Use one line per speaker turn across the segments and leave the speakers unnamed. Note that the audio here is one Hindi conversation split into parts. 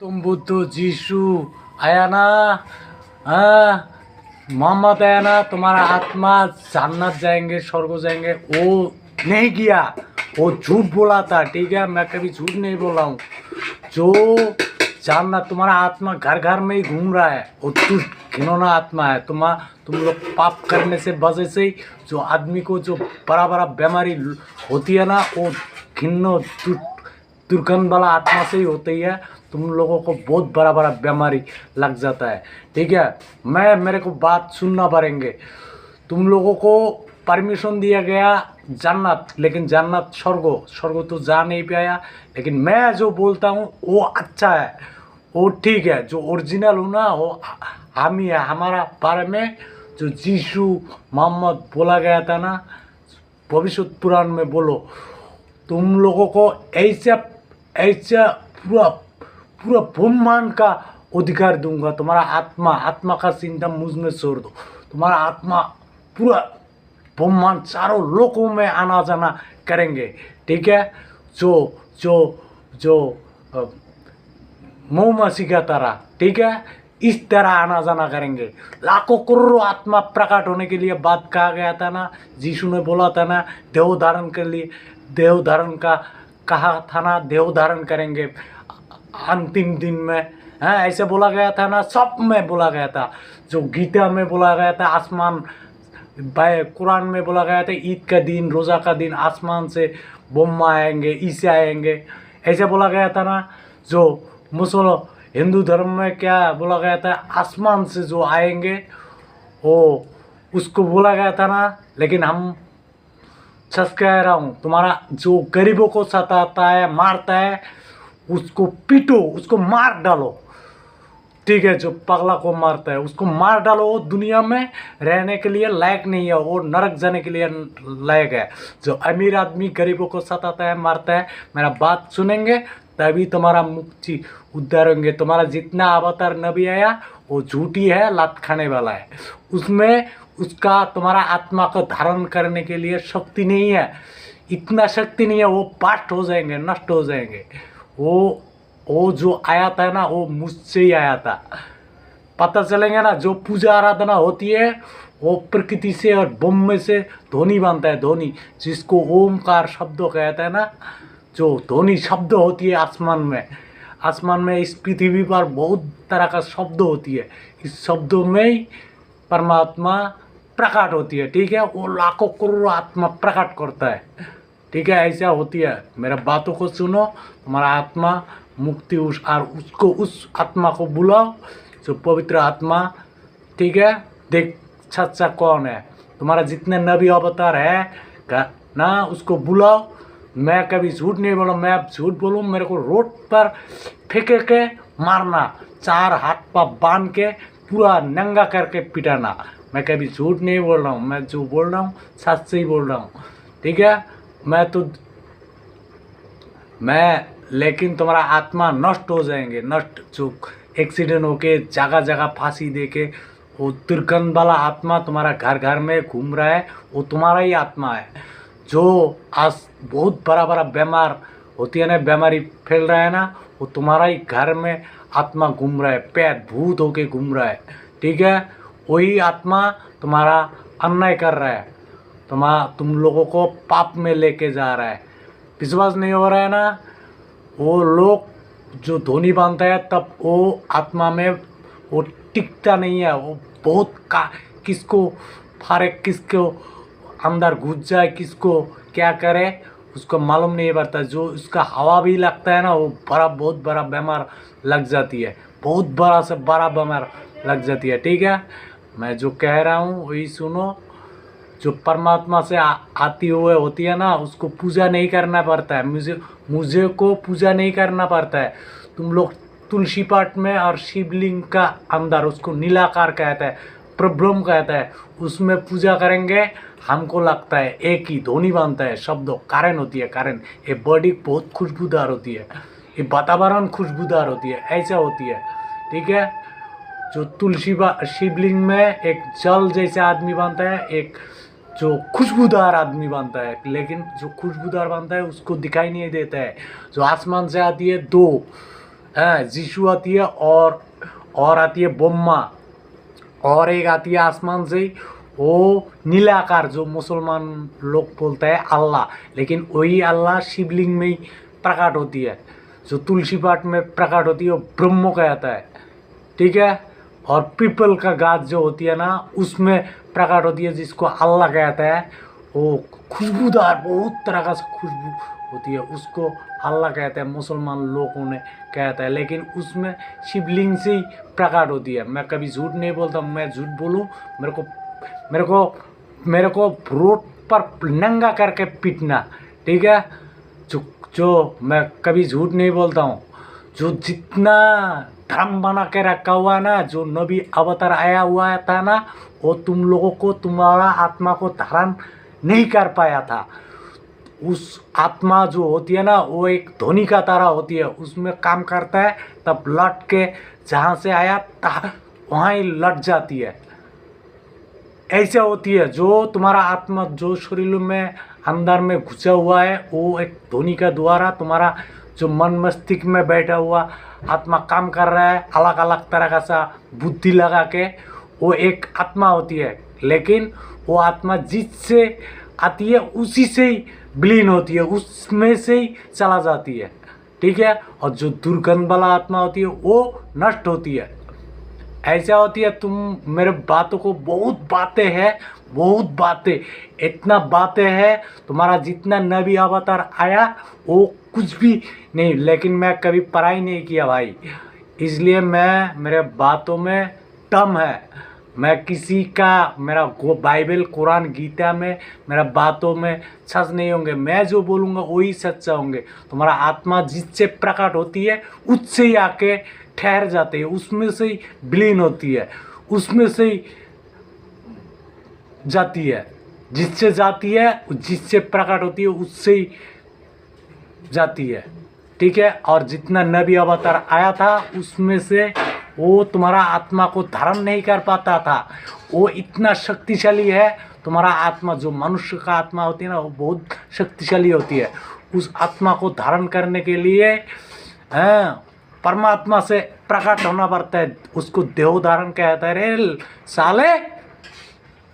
तुम बुद्धू जीसू आया ना। हाँ, मोहम्मद आया ना, तुम्हारा आत्मा जन्नत जाएंगे, स्वर्ग जाएंगे। वो नहीं किया, वो झूठ बोला था। ठीक है, मैं कभी झूठ नहीं बोला हूँ। जो जानना, तुम्हारा आत्मा घर घर में ही घूम रहा है। वो दुष्ट घिनौना आत्मा है। तुम लोग पाप करने से वजह से ही जो आदमी को जो बड़ा बड़ा बीमारी होती है ना, वो घिनो दुर्गंध वाला आत्मा से ही होती है। तुम लोगों को बहुत बड़ा बड़ा बीमारी लग जाता है। ठीक है, मेरे को बात सुनना पड़ेंगे। तुम लोगों को परमिशन दिया गया जन्नत, लेकिन जन्नत स्वर्ग तो जा नहीं पाया। लेकिन मैं जो बोलता हूँ वो अच्छा है, वो ठीक है। जो ओरिजिनल हूँ ना, वो हम ही है। हमारा बारे में जो जीसू मोहम्मद बोला गया था ना, भविष्य पुराण में बोलो, तुम लोगों को ऐसे ऐसे पूरा पूरा ब्रह्मांड का अधिकार दूंगा। तुम्हारा आत्मा का चिंता मुझ में छोड़ दो। तुम्हारा आत्मा पूरा ब्रह्मांड चारों लोकों में आना जाना करेंगे। ठीक है, जो जो जो मऊमाछी का तरह, ठीक है, इस तरह आना जाना करेंगे। लाखों करोड़ों आत्मा प्रकट होने के लिए बात कहा गया था ना। यीशु ने बोला था ना, देह धारण के लिए, देह धारण का कहा था ना, देह धारण करेंगे अंतिम दिन में। हाँ, ऐसे बोला गया था ना, सब में बोला गया था। जो गीता में बोला गया था, आसमान भाई कुरान में बोला गया था, ईद का दिन, रोज़ा का दिन, आसमान से बोम्मा आएंगे, ईसा आएंगे, ऐसे बोला गया था ना। जो हिंदू धर्म में क्या बोला गया था, आसमान से जो आएंगे वो उसको बोला गया था ना। लेकिन हम सच कह रहा हूँ, तुम्हारा जो गरीबों को सताता है, मारता है, उसको पीटो, उसको मार डालो। ठीक है, जो पगला को मारता है उसको मार डालो। वो दुनिया में रहने के लिए लायक नहीं है, वो नरक जाने के लिए लायक है। जो अमीर आदमी गरीबों को सताता है, मारता है, मेरा बात सुनेंगे तभी तुम्हारा मुक्ति उद्धार होंगे। तुम्हारा जितना अवतार नबी आया वो झूठी है, लात खाने वाला है। उसमें उसका तुम्हारा आत्मा को धारण करने के लिए शक्ति नहीं है, इतना शक्ति नहीं है। वो पास्ट हो जाएंगे, नष्ट हो जाएंगे। वो जो आया था ना, वो मुझसे ही आया था। पता चलेंगे ना, जो पूजा आराधना होती है वो प्रकृति से और ब्रह्म से ध्वनि बनता है। ध्वनि जिसको ओमकार शब्द कहता है ना, जो ध्वनि शब्द होती है आसमान में इस पृथ्वी पर बहुत तरह का शब्द होती है। इस शब्दों में ही परमात्मा प्रकट होती है। ठीक है, वो लाखों करोड़ों आत्मा प्रकट करता है। ठीक है, ऐसा होती है। मेरा बातों को सुनो, तुम्हारा आत्मा मुक्ति उस आत्मा को बुलाओ, जो पवित्र आत्मा। ठीक है, देख सच्चा कौन है। तुम्हारा जितने नबी अवतार है ना, उसको बुलाओ। मैं कभी झूठ नहीं बोला। मैं अब झूठ बोलूँ, मेरे को रोड पर फेंके के मारना, चार हाथ पर बांध के पूरा नंगा करके पिटाना। मैं कभी झूठ नहीं बोल रहा हूँ। मैं जो बोल रहा हूँ सच से ही बोल रहा हूँ। ठीक है, लेकिन तुम्हारा आत्मा नष्ट हो जाएंगे, नष्ट। जो एक्सीडेंट होके जगह जगह फांसी दे के, वो दुर्गंध वाला आत्मा तुम्हारा घर घर में घूम रहा है, वो तुम्हारा ही आत्मा है। जो आज बहुत बड़ा बड़ा बीमार होती है ना, बीमारी फैल रहा है ना, वो तुम्हारा ही घर में आत्मा घूम रहा है, पैर भूत होके घूम रहा है। ठीक है, वही आत्मा तुम्हारा अन्याय कर रहा है, तुम लोगों को पाप में लेके जा रहा है। विश्वास नहीं हो रहा है ना, वो लोग जो ध्वनि बांधता है तब वो आत्मा में वो टिकता नहीं है। वो बहुत किसको फारे, किसको अंदर घुस जाए, किसको क्या करे उसको मालूम नहीं पड़ता। जो उसका हवा भी लगता है ना, वो बहुत बड़ा बीमार लग जाती है, बहुत बड़ा से बड़ा बीमार लग जाती है। ठीक है, मैं जो कह रहा हूँ वही सुनो। जो परमात्मा से आती हुए होती है ना, उसको पूजा नहीं करना पड़ता है। मुझे को पूजा नहीं करना पड़ता है। तुम लोग तुलसी पाठ में और शिवलिंग का अंदर, उसको नीलाकार कहता है, प्रब्रह्म कहता है, उसमें पूजा करेंगे। हमको लगता है एक ही ध्वनि बनता है, शब्द कारण होती है, कारण। ये बॉडी बहुत खुशबूदार होती है, ये वातावरण खुशबूदार होती है, ऐसा होती है। ठीक है, जो शिवलिंग में एक जल जैसा आदमी बनता है, एक जो खुशबूदार आदमी बनता है। लेकिन जो खुशबूदार बनता है उसको दिखाई नहीं देता है। जो आसमान से आती है दो जीशु आती है, और आती है ब्रह्मा, और एक आती है आसमान से वो नीलाकार, जो मुसलमान लोग बोलते हैं अल्लाह, लेकिन वही अल्लाह शिवलिंग में ही प्रकट होती है। जो तुलसी पाठ में प्रकट होती है वो ब्रह्म कहता है, ठीक है। और पीपल का गाछ जो होती है ना, उसमें प्रकट होती है, जिसको अल्लाह कहता है। वो खुशबूदार बहुत तरह का खुशबू होती है, उसको अल्लाह कहते हैं, मुसलमान लोगों ने कहता है, लेकिन उसमें शिवलिंग से ही प्रकट होती है। मैं कभी झूठ नहीं बोलता, मैं झूठ बोलूँ मेरे को रोड पर नंगा करके पीटना, ठीक है। जो मैं कभी झूठ नहीं बोलता हूँ। जो जितना धर्म बना के रखा हुआ है ना, जो नबी अवतार आया हुआ था ना, वो तुम लोगों को, तुम्हारा आत्मा को धारण नहीं कर पाया था। उस आत्मा जो होती है ना, वो एक ध्वनि का तरह होती है, उसमें काम करता है, तब लट के जहाँ से आया वहाँ ही लट जाती है। ऐसे होती है जो तुम्हारा आत्मा जो शरीर में अंदर में घुसा हुआ है, वो एक ध्वनि का द्वारा तुम्हारा जो मन मस्तिष्क में बैठा हुआ आत्मा काम कर रहा है, अलग अलग तरह का सा बुद्धि लगा के, वो एक आत्मा होती है। लेकिन वो आत्मा जिससे आती है उसी से ही विलीन होती है, उसमें से ही चला जाती है, ठीक है। और जो दुर्गंध वाला आत्मा होती है वो नष्ट होती है। ऐसा होती है। तुम मेरे बातों को, बहुत बातें इतना बातें हैं, तुम्हारा जितना नबी अवतार आया वो कुछ भी नहीं, लेकिन मैं कभी पढ़ाई नहीं किया भाई, इसलिए मेरे बातों में दम है। मैं किसी का, मेरा बाइबल कुरान गीता में, मेरा बातों में सच नहीं होंगे, मैं जो बोलूँगा वही सच्चा होंगे। तुम्हारा आत्मा जिससे प्रकट होती है उससे ही आके ठहर जाते हैं, उसमें से ही विलीन होती है, उसमें से ही जाती है, जिससे जाती है, जिससे प्रकट होती है उससे ही जाती है, ठीक है। और जितना नबी अवतार आया था उसमें से वो तुम्हारा आत्मा को धारण नहीं कर पाता था। वो इतना शक्तिशाली है, तुम्हारा आत्मा, जो मनुष्य का आत्मा होती है ना, वो बहुत शक्तिशाली होती है। उस आत्मा को धारण करने के लिए परमात्मा से प्रकट होना पड़ता है, उसको देह धारण कहता है। रे साले,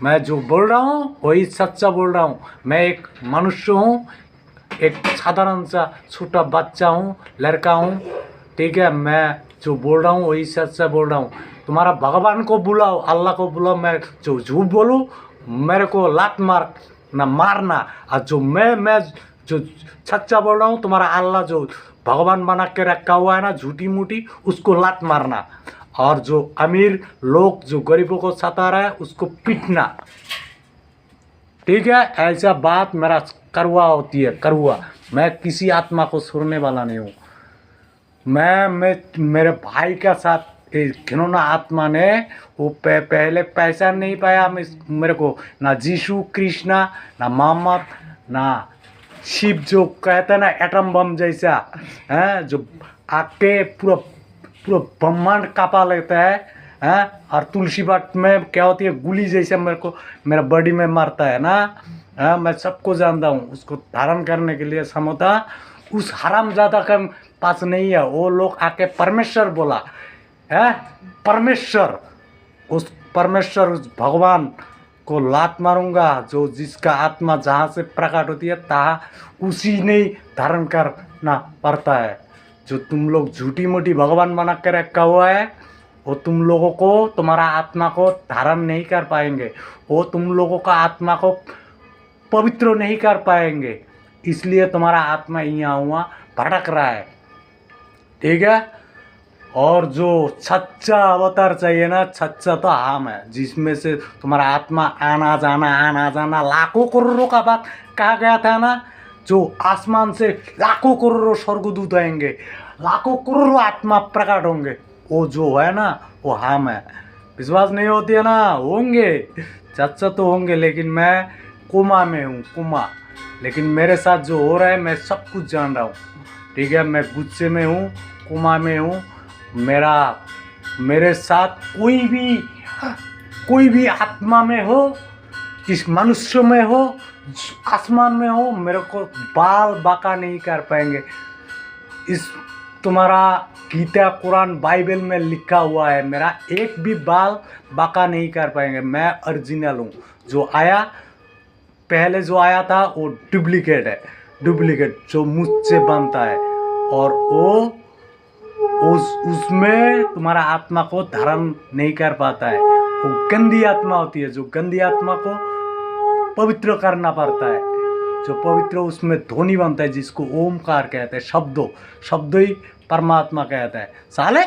मैं जो बोल रहा हूँ वही सच्चा बोल रहा हूँ। मैं एक मनुष्य हूँ, एक साधारण सा छोटा बच्चा हूँ, लड़का हूँ, ठीक है। मैं जो बोल रहा हूँ वही सच्चा बोल रहा हूँ। तुम्हारा भगवान को बुलाओ, अल्लाह को बुलाओ, मैं जो झूठ बोलूँ मेरे को लात मारना। और जो मैं जो सच्चा बोल रहा हूँ, तुम्हारा अल्लाह जो भगवान बना के रखा हुआ है ना, झूठी मूठी, उसको लात मारना। और जो अमीर लोग जो गरीबों को सता रहा है उसको पीटना, ठीक है। ऐसा बात मेरा कड़वा होती है, कड़वा। मैं किसी आत्मा को छोड़ने वाला नहीं हूँ। मैं मेरे भाई का साथ घिनौना आत्मा ने वो पहले पैसा नहीं पाया मेरे को, ना जीशु कृष्णा, ना मोहम्मद, ना शिव जो कहता है ना एटम बम जैसा है, जो आके पूरा ब्रह्मांड कापा लेता है। और तुलसी पाठ में क्या होती है, गुली जैसा मेरे को मेरा बॉडी में मारता है ना। मैं सबको जानता हूँ, उसको धारण करने के लिए क्षमता उस हरामजादा के पास नहीं है। वो लोग आके परमेश्वर बोला है, परमेश्वर, उस भगवान को लात मारूंगा, जो जिसका आत्मा जहाँ से प्रकट होती है तहाँ उसी ने धारण करना पड़ता है। जो तुम लोग झूठी मोटी भगवान बना के रखा हुआ है, वो तुम लोगों को, तुम्हारा आत्मा को धारण नहीं कर पाएंगे, वो तुम लोगों का आत्मा को पवित्र नहीं कर पाएंगे। इसलिए तुम्हारा आत्मा यहाँ हुआ भटक रहा है, ठीक है। और जो सच्चा अवतार चाहिए ना, सच्चा तो हम है, जिसमें से तुम्हारा आत्मा आना जाना लाखों करोड़ों का बात कहा गया था ना। जो आसमान से लाखों करोड़ों स्वर्गदूत आएंगे, लाखों करोड़ों आत्मा प्रकट होंगे, वो जो है ना वो हम है। विश्वास नहीं होती है ना, होंगे, सच्चा तो होंगे, लेकिन मैं कोमा में हूँ, कोमा। लेकिन मेरे साथ जो हो रहा है मैं सब कुछ जान रहा हूँ, ठीक है। मैं गुस्से में हूँ, कोमा में हूँ। मेरे साथ कोई भी आत्मा में हो, इस मनुष्य में हो, आसमान में हो, मेरे को बाल बाका नहीं कर पाएंगे। इस तुम्हारा गीता कुरान बाइबल में लिखा हुआ है, मेरा एक भी बाल बाका नहीं कर पाएंगे। मैं ओरिजिनल हूँ। जो आया पहले जो आया था वो डुप्लीकेट है, डुप्लीकेट जो मुझसे बनता है, और वो उसमें तुम्हारा आत्मा को धारण नहीं कर पाता है। वो गंदी आत्मा होती है, जो गंदी आत्मा को पवित्र करना पड़ता है। जो पवित्र उसमें ध्वनि बनता है, जिसको ओमकार कहते हैं। शब्दों ही परमात्मा कहता है। साले